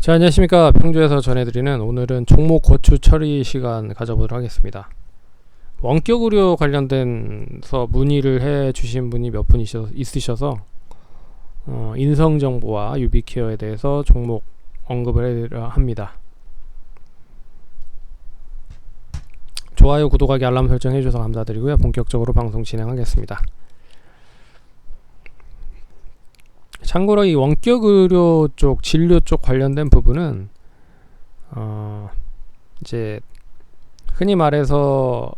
자, 안녕하십니까. 평주에서 전해드리는 오늘은 종목 고추 처리 시간 가져보도록 하겠습니다. 원격 의료 관련된서 문의를 해 주신 분이 몇 분 있으셔서 인성정보와 유비케어에 대해서 종목 언급을 해야 합니다. 좋아요, 구독하기, 알람 설정 해주셔서 감사드리고요. 본격적으로 방송 진행하겠습니다. 참고로 이 원격 의료 쪽, 진료 쪽 관련된 부분은 이제 흔히 말해서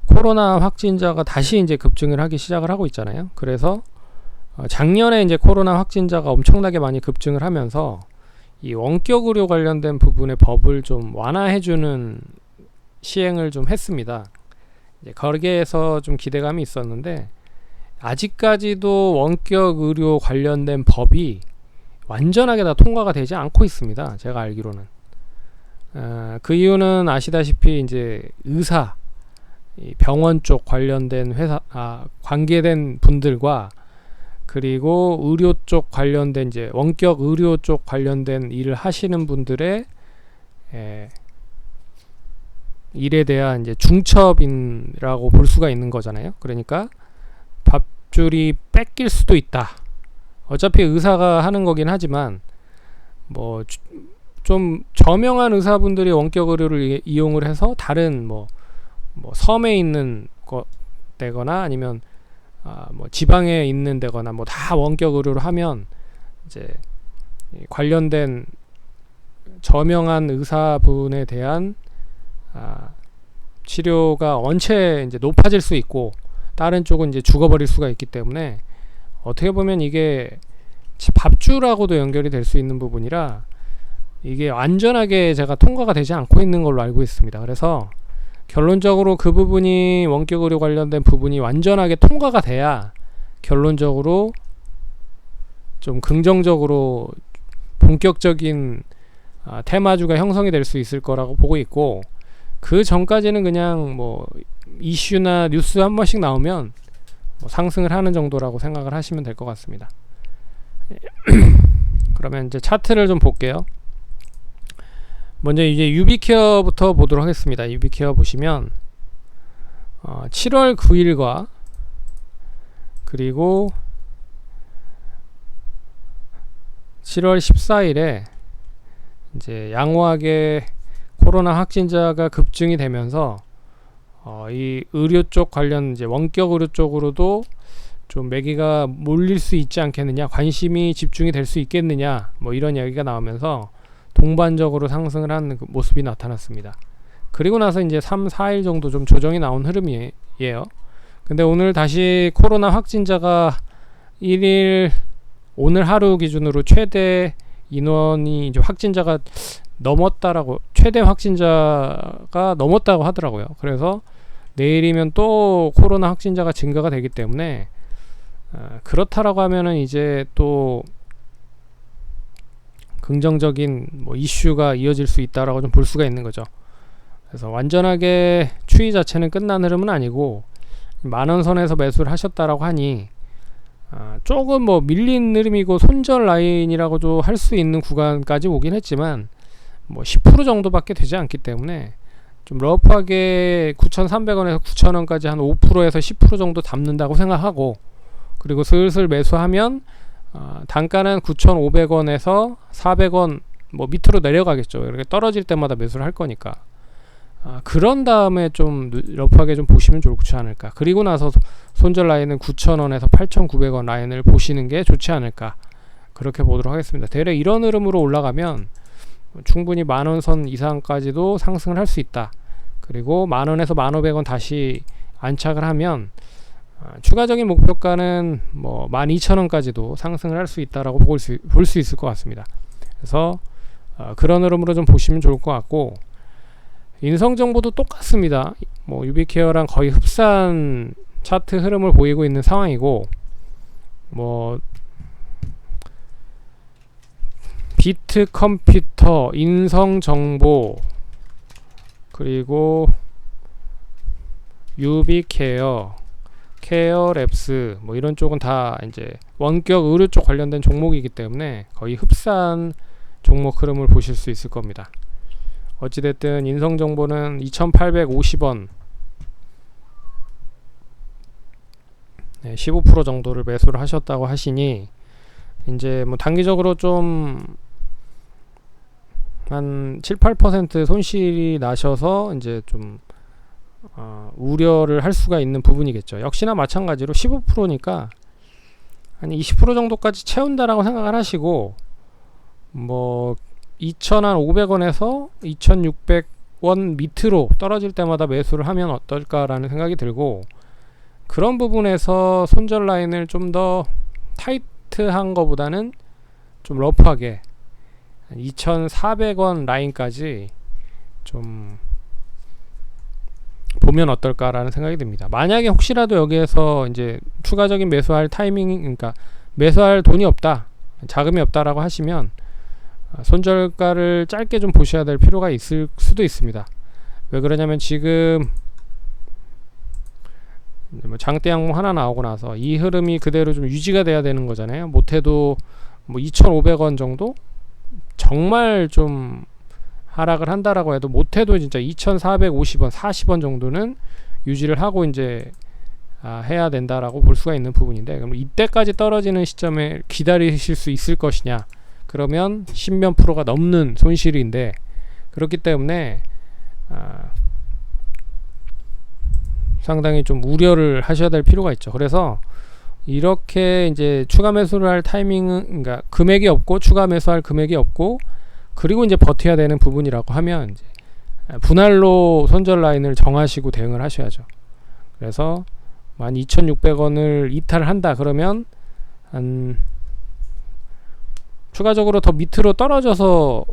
코로나 확진자가 다시 이제 급증을 하기 시작을 하고 있잖아요. 그래서 작년에 이제 코로나 확진자가 엄청나게 많이 급증을 하면서 이 원격 의료 관련된 부분의 법을 좀 완화해주는 시행을 좀 했습니다. 이제 거기에서 좀 기대감이 있었는데 아직까지도 원격 의료 관련된 법이 완전하게 다 통과가 되지 않고 있습니다. 제가 알기로는. 그 이유는 아시다시피 이제 의사, 병원 쪽 관련된 회사, 관계된 분들과 그리고 의료 쪽 관련된 이제 원격 의료 쪽 관련된 일을 하시는 분들의 일에 대한 이제 중첩이라고 볼 수가 있는 거잖아요. 그러니까 밥줄이 뺏길 수도 있다. 어차피 의사가 하는 거긴 하지만 뭐 좀 저명한 의사분들이 원격 의료를 이용을 해서 다른 뭐 섬에 있는 데거나 아니면 뭐 지방에 있는 데거나 뭐 다 원격 의료를 하면 이제 관련된 저명한 의사분에 대한 치료가 원체 이제 높아질 수 있고 다른 쪽은 이제 죽어버릴 수가 있기 때문에 어떻게 보면 이게 밥주라고도 연결이 될 수 있는 부분이라 이게 완전하게 제가 통과가 되지 않고 있는 걸로 알고 있습니다. 그래서 결론적으로 그 부분이 원격 의료 관련된 부분이 완전하게 통과가 돼야 결론적으로 좀 긍정적으로 본격적인 테마주가 형성이 될 수 있을 거라고 보고 있고, 그 전까지는 그냥 뭐 이슈나 뉴스 한 번씩 나오면 뭐 상승을 하는 정도라고 생각을 하시면 될 것 같습니다. 그러면 이제 차트를 좀 볼게요. 먼저 이제 유비케어부터 보도록 하겠습니다. 유비케어 보시면 7월 9일과 그리고 7월 14일에 이제 양호하게 코로나 확진자가 급증이 되면서 이 의료 쪽 관련 이제 원격 의료 쪽으로도 좀 매기가 몰릴 수 있지 않겠느냐, 관심이 집중이 될 수 있겠느냐, 뭐 이런 이야기가 나오면서 동반적으로 상승을 하는 그 모습이 나타났습니다. 그리고 나서 이제 3, 4일 정도 좀 조정이 나온 흐름이에요. 근데 오늘 다시 코로나 확진자가 1일 오늘 하루 기준으로 최대 인원이 이제 확진자가 넘었다라고, 최대 확진자가 넘었다고 하더라고요. 그래서 내일이면 또 코로나 확진자가 증가가 되기 때문에 그렇다라고 하면은 이제 또 긍정적인 뭐 이슈가 이어질 수 있다라고 좀 볼 수가 있는 거죠. 그래서 완전하게 추이 자체는 끝난 흐름은 아니고 만원 선에서 매수를 하셨다라고 하니 조금 뭐 밀린 흐름이고 손절 라인이라고도 할 수 있는 구간까지 오긴 했지만 뭐 10% 정도밖에 되지 않기 때문에 좀 러프하게 9,300원에서 9,000원까지 한 5%에서 10% 정도 담는다고 생각하고, 그리고 슬슬 매수하면 단가는 9,500원에서 400원 뭐 밑으로 내려가겠죠. 이렇게 떨어질 때마다 매수를 할 거니까. 그런 다음에 좀 러프하게 좀 보시면 좋지 않을까. 그리고 나서 손절 라인은 9,000원에서 8,900원 라인을 보시는 게 좋지 않을까. 그렇게 보도록 하겠습니다. 대략 이런 흐름으로 올라가면 충분히 만원 선 이상까지도 상승을 할 수 있다. 그리고 만원에서 1,500원 다시 안착을 하면 추가적인 목표가는 뭐 12,000원까지도 상승을 할 수 있다라고 볼 수 있을 것 같습니다. 그래서 그런 흐름으로 좀 보시면 좋을 것 같고, 인성정보도 똑같습니다. 뭐 유비케어랑 거의 흡사한 차트 흐름을 보이고 있는 상황이고, 뭐 비트컴퓨터, 인성정보, 그리고 유비케어, 케어랩스 뭐 이런 쪽은 다 이제 원격 의료 쪽 관련된 종목이기 때문에 거의 흡사한 종목 흐름을 보실 수 있을 겁니다. 어찌됐든 인성정보는 2850원 15% 정도를 매수를 하셨다고 하시니 이제 뭐 단기적으로 좀 한 7, 8% 손실이 나셔서 이제 좀 우려를 할 수가 있는 부분이겠죠. 역시나 마찬가지로 15%니까 한 20% 정도까지 채운다라고 생각을 하시고 뭐 2,500원에서 2,600원 밑으로 떨어질 때마다 매수를 하면 어떨까라는 생각이 들고, 그런 부분에서 손절 라인을 좀 더 타이트한 것보다는 좀 러프하게 2,400원 라인까지 좀 보면 어떨까라는 생각이 듭니다. 만약에 혹시라도 여기에서 이제 추가적인 매수할 타이밍, 그러니까 매수할 돈이 없다, 자금이 없다라고 하시면 손절가를 짧게 좀 보셔야 될 필요가 있을 수도 있습니다. 왜 그러냐면 지금 장대 양봉 하나 나오고 나서 이 흐름이 그대로 좀 유지가 돼야 되는 거잖아요. 못해도 뭐 2,500원 정도 정말 좀 하락을 한다라고 해도 못해도 진짜 2,450원 40원 정도는 유지를 하고 이제 해야 된다라고 볼 수가 있는 부분인데, 그럼 이때까지 떨어지는 시점에 기다리실 수 있을 것이냐, 그러면 10몇 프로가 넘는 손실인데, 그렇기 때문에 상당히 좀 우려를 하셔야 될 필요가 있죠. 그래서 이렇게 이제 추가 매수를 할 타이밍은, 그러니까 금액이 없고 추가 매수할 금액이 없고 그리고 이제 버텨야 되는 부분이라고 하면 이제 분할로 손절 라인을 정하시고 대응을 하셔야죠. 그래서 12,600원을 이탈한다 그러면 한 추가적으로 더 밑으로 떨어져서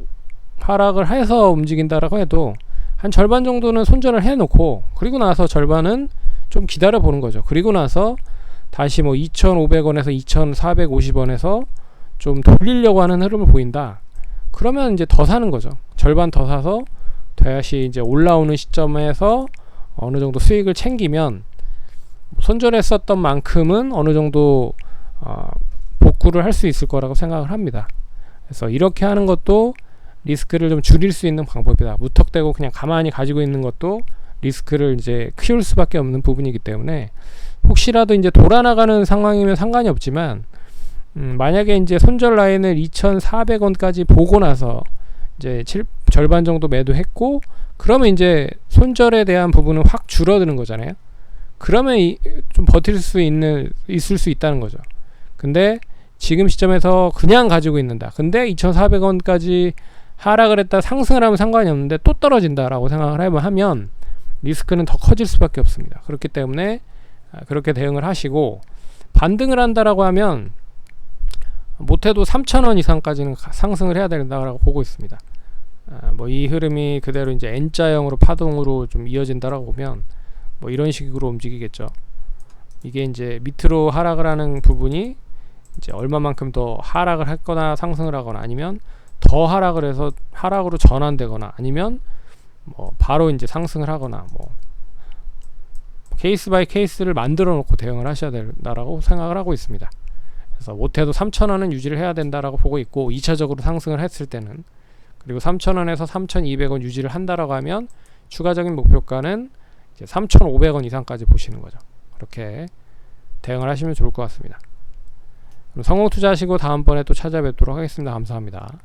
하락을 해서 움직인다라고 해도 한 절반 정도는 손절을 해놓고, 그리고 나서 절반은 좀 기다려 보는 거죠. 그리고 나서 다시 뭐 2,500원에서 2,450원에서 좀 돌리려고 하는 흐름을 보인다, 그러면 이제 더 사는 거죠. 절반 더 사서 다시 이제 올라오는 시점에서 어느 정도 수익을 챙기면 손절했었던 만큼은 어느 정도 복구를 할 수 있을 거라고 생각을 합니다. 그래서 이렇게 하는 것도 리스크를 좀 줄일 수 있는 방법이다. 무턱대고 그냥 가만히 가지고 있는 것도 리스크를 이제 키울 수밖에 없는 부분이기 때문에, 혹시라도 이제 돌아나가는 상황이면 상관이 없지만 만약에 이제 손절 라인을 2,400원까지 보고 나서 이제 절반 정도 매도했고, 그러면 이제 손절에 대한 부분은 확 줄어드는 거잖아요. 그러면 좀 버틸 수 있을 수 있다는 거죠. 근데 지금 시점에서 그냥 가지고 있는다, 근데 2,400원까지 하락을 했다 상승을 하면 상관이 없는데 또 떨어진다라고 생각을 하면 리스크는 더 커질 수밖에 없습니다. 그렇기 때문에 그렇게 대응을 하시고, 반등을 한다라고 하면 못해도 3,000원 이상까지는 상승을 해야 된다라고 보고 있습니다. 뭐 이 흐름이 그대로 이제 N자형으로 파동으로 좀 이어진다라고 보면 뭐 이런 식으로 움직이겠죠. 이게 이제 밑으로 하락을 하는 부분이 이제 얼마만큼 더 하락을 했거나 상승을 하거나, 아니면 더 하락을 해서 하락으로 전환되거나, 아니면 뭐 바로 이제 상승을 하거나, 뭐 케이스 바이 케이스를 만들어 놓고 대응을 하셔야 된다라고 생각을 하고 있습니다. 그래서 못해도 3,000원은 유지를 해야 된다라고 보고 있고, 2차적으로 상승을 했을 때는, 그리고 3,000원에서 3,200원 유지를 한다라고 하면 추가적인 목표가는 이제 3,500원 이상까지 보시는 거죠. 그렇게 대응을 하시면 좋을 것 같습니다. 그럼 성공 투자하시고 다음번에 또 찾아뵙도록 하겠습니다. 감사합니다.